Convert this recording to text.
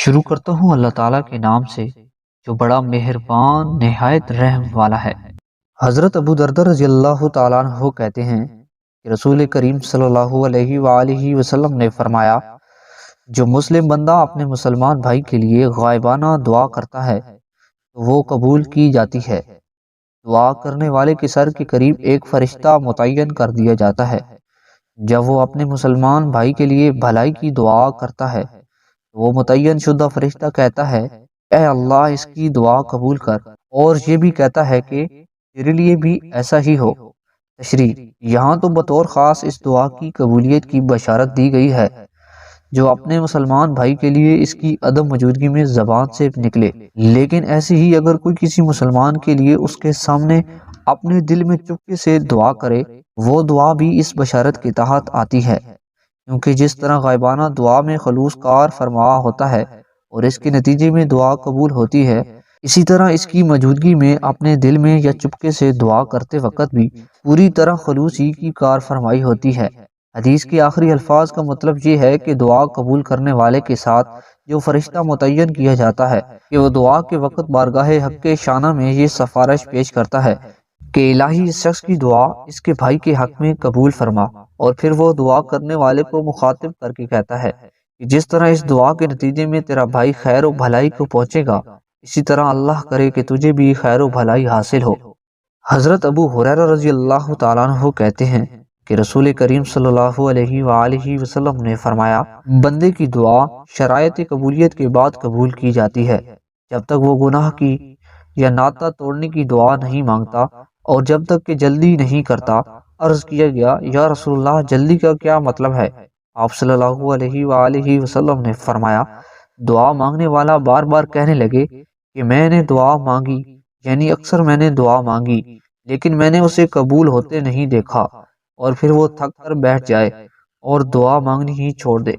شروع کرتا ہوں اللہ تعالیٰ کے نام سے جو بڑا مہربان نہایت رحم والا ہے۔ حضرت ابو دردہ رضی اللہ تعالیٰ عنہ کہتے ہیں کہ رسول کریم صلی اللہ علیہ وآلہ وسلم نے فرمایا، جو مسلم بندہ اپنے مسلمان بھائی کے لیے غائبانہ دعا کرتا ہے تو وہ قبول کی جاتی ہے۔ دعا کرنے والے کے سر کے قریب ایک فرشتہ متعین کر دیا جاتا ہے۔ جب وہ اپنے مسلمان بھائی کے لیے بھلائی کی دعا کرتا ہے، وہ متعین شدہ فرشتہ کہتا ہے، اے اللہ اس کی دعا قبول کر، اور یہ بھی کہتا ہے کہ تیرے لیے بھی ایسا ہی ہو۔ تشریح: یہاں تو بطور خاص اس دعا کی قبولیت کی بشارت دی گئی ہے جو اپنے مسلمان بھائی کے لیے اس کی عدم موجودگی میں زبان سے نکلے، لیکن ایسے ہی اگر کوئی کسی مسلمان کے لیے اس کے سامنے اپنے دل میں چپکے سے دعا کرے، وہ دعا بھی اس بشارت کے تحت آتی ہے، کیونکہ جس طرح غائبانہ دعا میں خلوص کار فرما ہوتا ہے اور اس کے نتیجے میں دعا قبول ہوتی ہے، اسی طرح اس کی موجودگی میں اپنے دل میں یا چپکے سے دعا کرتے وقت بھی پوری طرح خلوص ہی کی کار فرمائی ہوتی ہے۔ حدیث کے آخری الفاظ کا مطلب یہ ہے کہ دعا قبول کرنے والے کے ساتھ جو فرشتہ متعین کیا جاتا ہے کہ وہ دعا کے وقت بارگاہ حق شانہ میں یہ سفارش پیش کرتا ہے کہ الہی اس شخص کی دعا اس کے بھائی کے حق میں قبول فرما، اور پھر وہ دعا کرنے والے کو مخاطب کر کے کہتا ہے کہ جس طرح اس دعا کے نتیجے میں تیرا بھائی خیر و بھلائی کو پہنچے گا، اسی طرح اللہ کرے کہ تجھے بھی خیر و بھلائی حاصل ہو۔ حضرت ابو ہریرہ رضی اللہ تعالیٰ عنہ کہتے ہیں کہ رسول کریم صلی اللہ علیہ وآلہ وسلم نے فرمایا، بندے کی دعا شرائط قبولیت کے بعد قبول کی جاتی ہے جب تک وہ گناہ کی یا ناطہ توڑنے کی دعا نہیں مانگتا اور جب تک کہ جلدی نہیں کرتا۔ عرض کیا گیا، یا رسول اللہ، جلدی کا کیا مطلب ہے؟ آپ صلی اللہ علیہ وآلہ وسلم نے فرمایا، دعا مانگنے والا بار بار کہنے لگے کہ میں نے دعا مانگی، یعنی اکثر میں نے دعا مانگی لیکن میں نے اسے قبول ہوتے نہیں دیکھا، اور پھر وہ تھک کر بیٹھ جائے اور دعا مانگنی ہی چھوڑ دے۔